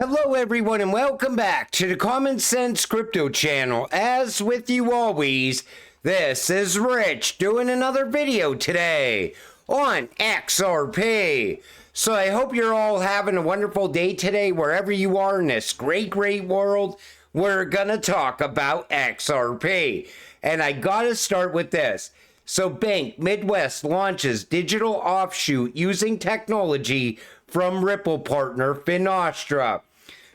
Hello everyone and welcome back to the Common Sense Crypto channel. As with you always, this is Rich doing another video today on XRP. So I hope you're all having a wonderful day today wherever you are in this great world. We're gonna talk about XRP. And I gotta start with this. So Bank Midwest launches digital offshoot using technology from Ripple partner Finastra.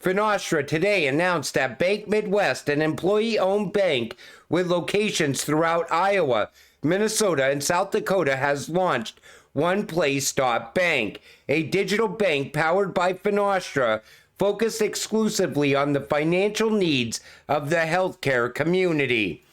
Finastra today announced that Bank Midwest, an employee-owned bank with locations throughout Iowa, Minnesota, and South Dakota, has launched OnePlace.Bank, a digital bank powered by Finastra, focused exclusively on the financial needs of the healthcare community.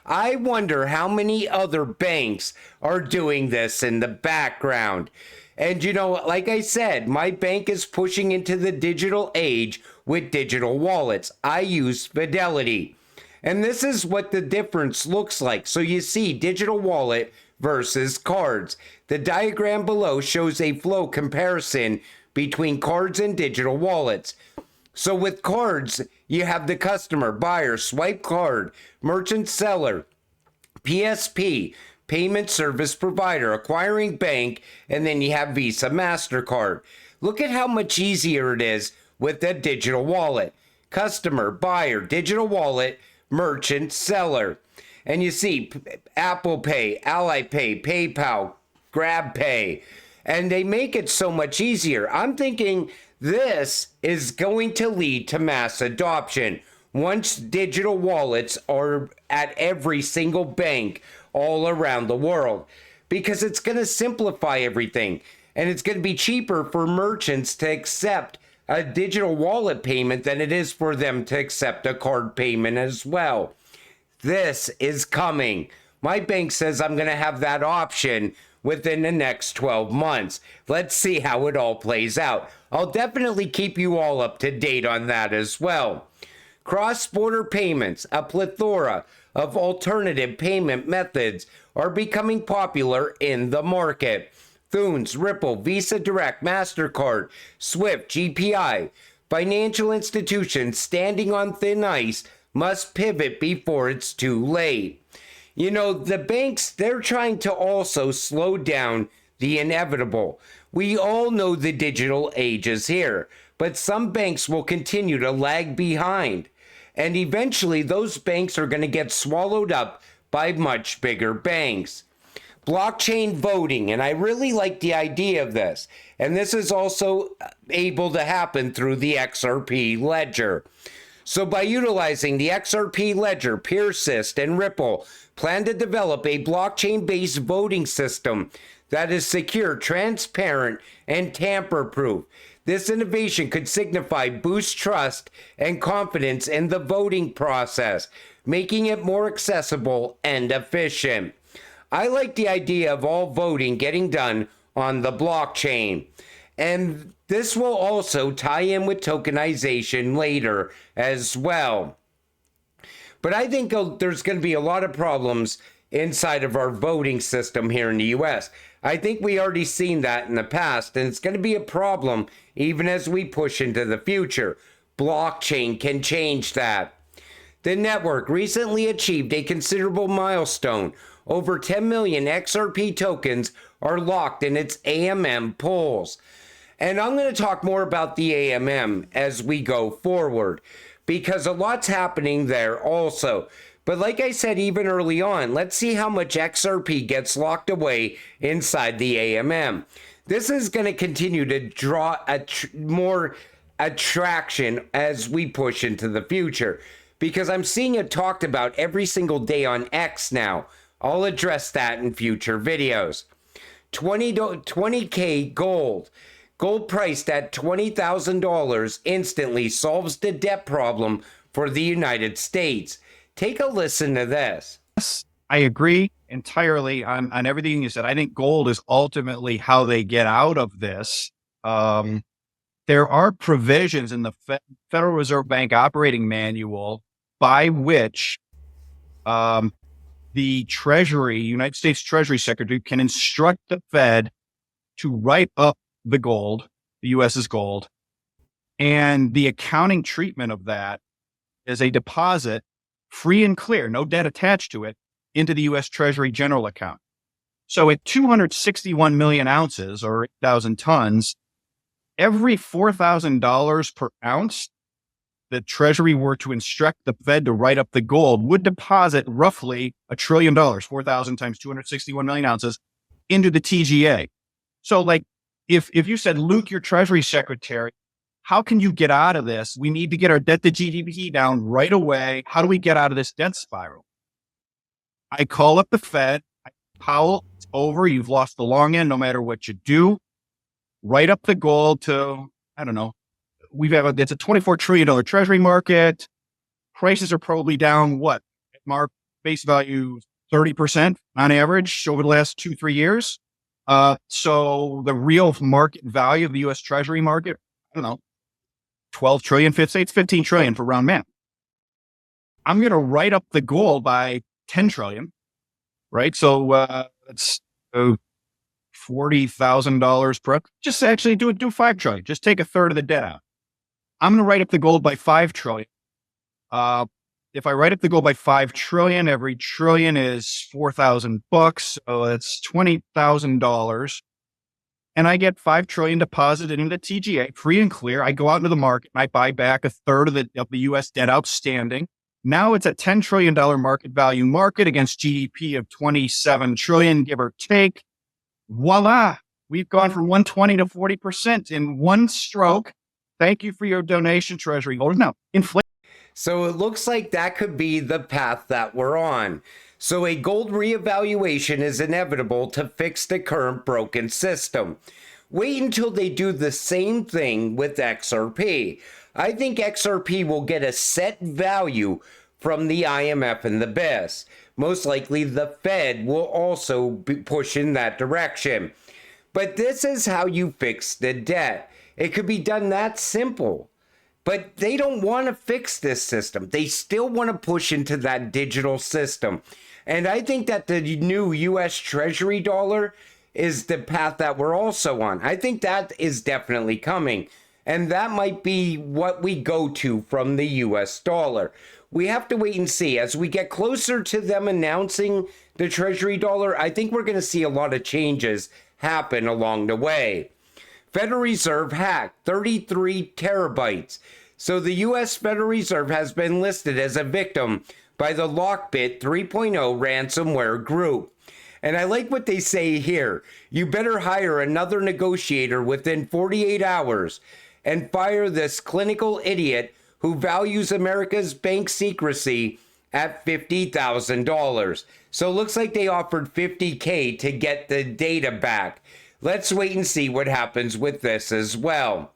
I wonder how many other banks are doing this in the background. And you know, like I said, my bank is pushing into the digital age with digital wallets. I use Fidelity. And this is what the difference looks like. So you see digital wallet versus cards. The diagram below shows a flow comparison between cards and digital wallets. So with cards, you have the customer, buyer, swipe card, merchant, seller, PSP, payment service provider, acquiring bank, and then you have Visa, MasterCard. Look at how much easier it is with a digital wallet. Customer, buyer, digital wallet, merchant, seller. And you see Apple Pay, Ally Pay, PayPal, GrabPay. And they make it so much easier. I'm thinking this is going to lead to mass adoption once digital wallets are at every single bank all around the world, because it's going to simplify everything and it's going to be cheaper for merchants to accept a digital wallet payment than it is for them to accept a card payment as well. This is coming. My bank says I'm going to have that option within the next 12 months. Let's see how it all plays out. I'll definitely keep you all up to date on that as well. Cross-border payments, a plethora of alternative payment methods are becoming popular in the market. Thunes, Ripple, Visa Direct, MasterCard, SWIFT, GPI. Financial institutions standing on thin ice must pivot before it's too late. You know, the banks, they're trying to also slow down the inevitable. We all know the digital age is here, but some banks will continue to lag behind. And eventually those banks are going to get swallowed up by much bigger banks. Blockchain voting, and I really like the idea of this. And this is also able to happen through the XRP ledger. So by utilizing the XRP ledger, PeerSys and Ripple plan to develop a blockchain-based voting system that is secure, transparent, and tamper-proof. This innovation could signify boost trust and confidence in the voting process, making it more accessible and efficient. I like the idea of all voting getting done on the blockchain. And this will also tie in with tokenization later as well. But I think there's going to be a lot of problems inside of our voting system here in the US. I think we already seen that in the past, and it's going to be a problem even as we push into the future. Blockchain can change that. The network recently achieved a considerable milestone. Over 10 million XRP tokens are locked in its AMM pools. And I'm going to talk more about the AMM as we go forward, because a lot's happening there also. But like I said, even early on, let's see how much XRP gets locked away inside the AMM. This is going to continue to draw more attraction as we push into the future, because I'm seeing it talked about every single day on X now. I'll address that in future videos. 20K gold. Gold priced at $20,000 instantly solves the debt problem for the United States. Take a listen to this. Yes, I agree entirely on everything you said. I think gold is ultimately how they get out of this. There are provisions in the Federal Reserve Bank operating manual by which the Treasury, United States Treasury Secretary, can instruct the Fed to write up the gold, the US's gold, And the accounting treatment of that is a deposit, free and clear, no debt attached to it, into the U.S. Treasury general account. So at 261 million ounces or 8,000 tons, every $4,000 per ounce the Treasury were to instruct the Fed to write up the gold would deposit roughly $1 trillion, 4,000 times 261 million ounces, into the TGA. So like if you said, Luke, your Treasury secretary, how can you get out of this? We need to get our debt to GDP down right away. How do we get out of this debt spiral? I call up the Fed. Powell, it's over. You've lost the long end no matter what you do. Write up the gold to, I don't know, it's a $24 trillion Treasury market. Prices are probably down what? Mark base value 30% on average over the last 2-3 years. So the real market value of the US Treasury market, I don't know, 12 trillion, say it's 15 trillion for round math. I'm going to write up the gold by 10 trillion, right? So it's $40,000 per, just actually do 5 trillion, just take a third of the debt out. I'm going to write up the gold by 5 trillion. If I write up the gold by 5 trillion, every trillion is $4,000. So that's $20,000. And I get 5 trillion deposited into the TGA, free and clear. I go out into the market and I buy back a third of the US debt outstanding. Now it's a $10 trillion market value market against GDP of 27 trillion, give or take. Voila. We've gone from 120 to 40% in one stroke. Thank you for your donation, Treasury holders. Now, inflation. So it looks like that could be the path that we're on. So a gold reevaluation is inevitable to fix the current broken system. Wait until they do the same thing with XRP. I think XRP will get a set value from the IMF and the BIS. Most likely the Fed will also push in that direction. But this is how you fix the debt. It could be done that simple. But they don't want to fix this system. They still want to push into that digital system. And I think that the new US Treasury dollar is the path that we're also on. I think that is definitely coming. And that might be what we go to from the US dollar. We have to wait and see. As we get closer to them announcing the Treasury dollar, I think we're going to see a lot of changes happen along the way. Federal Reserve hacked 33 terabytes. So the US Federal Reserve has been listed as a victim by the Lockbit 3.0 ransomware group. And I like what they say here. You better hire another negotiator within 48 hours and fire this clinical idiot who values America's bank secrecy at $50,000. So it looks like they offered $50K to get the data back. Let's wait and see what happens with this as well.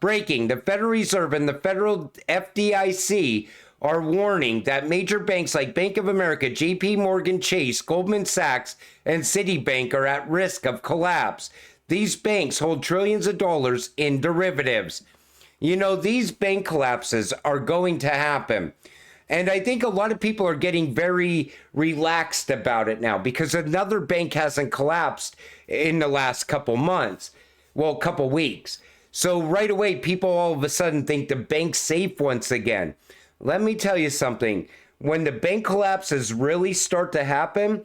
Breaking, the Federal Reserve and the federal FDIC are warning that major banks like Bank of America, JP Morgan Chase, Goldman Sachs, and Citibank are at risk of collapse. These banks hold trillions of dollars in derivatives. You know, these bank collapses are going to happen. And I think a lot of people are getting very relaxed about it now because another bank hasn't collapsed in the last couple months. Well, couple weeks. So right away, people all of a sudden think the bank's safe once again. Let me tell you something. When the bank collapses really start to happen,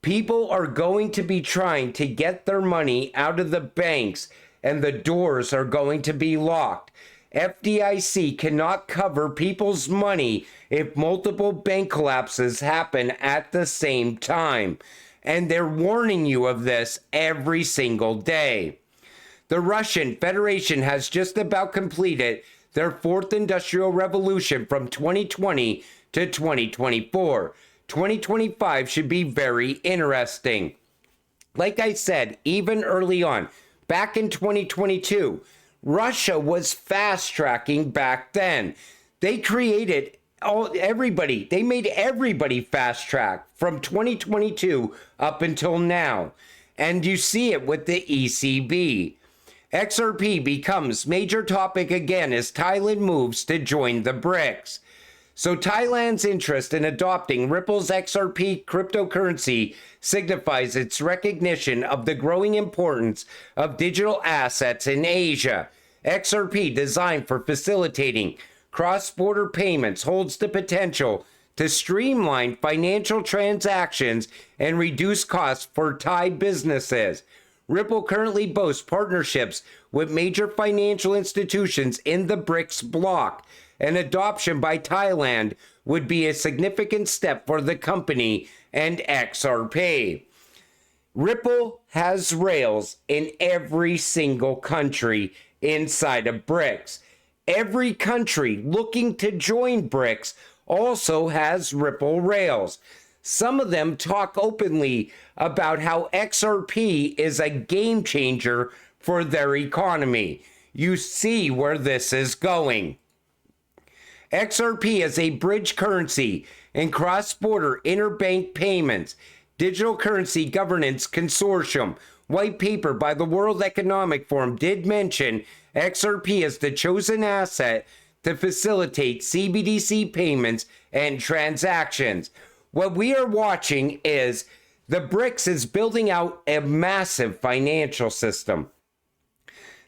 people are going to be trying to get their money out of the banks and the doors are going to be locked. FDIC cannot cover people's money if multiple bank collapses happen at the same time. And they're warning you of this every single day. The Russian Federation has just about completed their fourth industrial revolution from 2020 to 2024. 2025 should be very interesting. Like I said, even early on, back in 2022, Russia was fast-tracking back then. They created everybody. They made everybody fast-track from 2022 up until now. And you see it with the ECB. XRP becomes major topic again as Thailand moves to join the BRICS. So Thailand's interest in adopting Ripple's XRP cryptocurrency signifies its recognition of the growing importance of digital assets in Asia. XRP, designed for facilitating cross-border payments, holds the potential to streamline financial transactions and reduce costs for Thai businesses. Ripple currently boasts partnerships with major financial institutions in the BRICS bloc, and adoption by Thailand would be a significant step for the company and XRP. Ripple has rails in every single country inside of BRICS. Every country looking to join BRICS also has Ripple rails. Some of them talk openly about how XRP is a game changer for their economy. You see where this is going. XRP is a bridge currency in cross-border interbank payments. Digital Currency Governance Consortium white paper by the World Economic Forum did mention XRP as the chosen asset to facilitate CBDC payments and transactions. What we are watching is the BRICS is building out a massive financial system.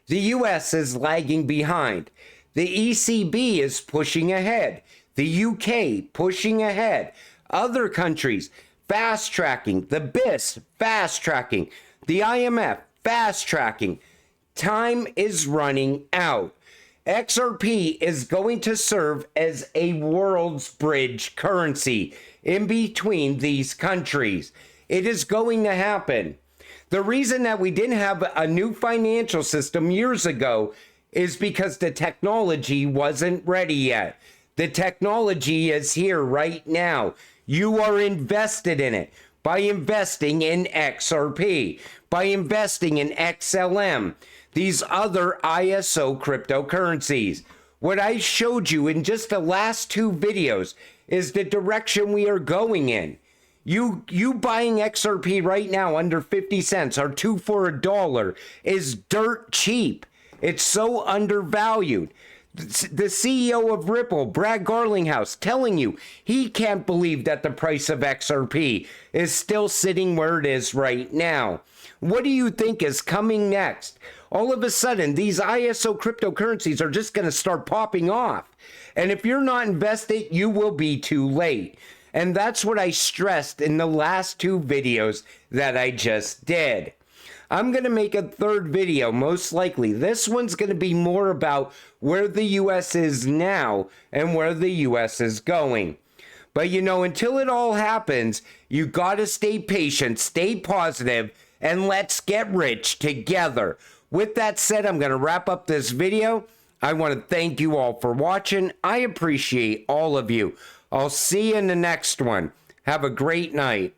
The US is lagging behind. The ECB is pushing ahead. The UK pushing ahead. Other countries fast tracking. The BIS fast tracking. The IMF fast tracking. Time is running out. XRP is going to serve as a world's bridge currency in between these countries. It is going to happen. The reason that we didn't have a new financial system years ago is because the technology wasn't ready yet. The technology is here right now. You are invested in it by investing in XRP, by investing in XLM, these other ISO cryptocurrencies. What I showed you in just the last two videos is the direction we are going in. You buying XRP right now under 50 cents or 2 for $1 is dirt cheap. It's so undervalued. The CEO of Ripple, Brad Garlinghouse, telling you he can't believe that the price of XRP is still sitting where it is right now. What do you think is coming next? All of a sudden, these ISO cryptocurrencies are just going to start popping off. And if you're not invested, you will be too late. And that's what I stressed in the last two videos that I just did. I'm going to make a third video, most likely. This one's going to be more about where the U.S. is now and where the U.S. is going. But you know, until it all happens, you got to stay patient, stay positive, and let's get rich together. With that said, I'm going to wrap up this video. I want to thank you all for watching. I appreciate all of you. I'll see you in the next one. Have a great night.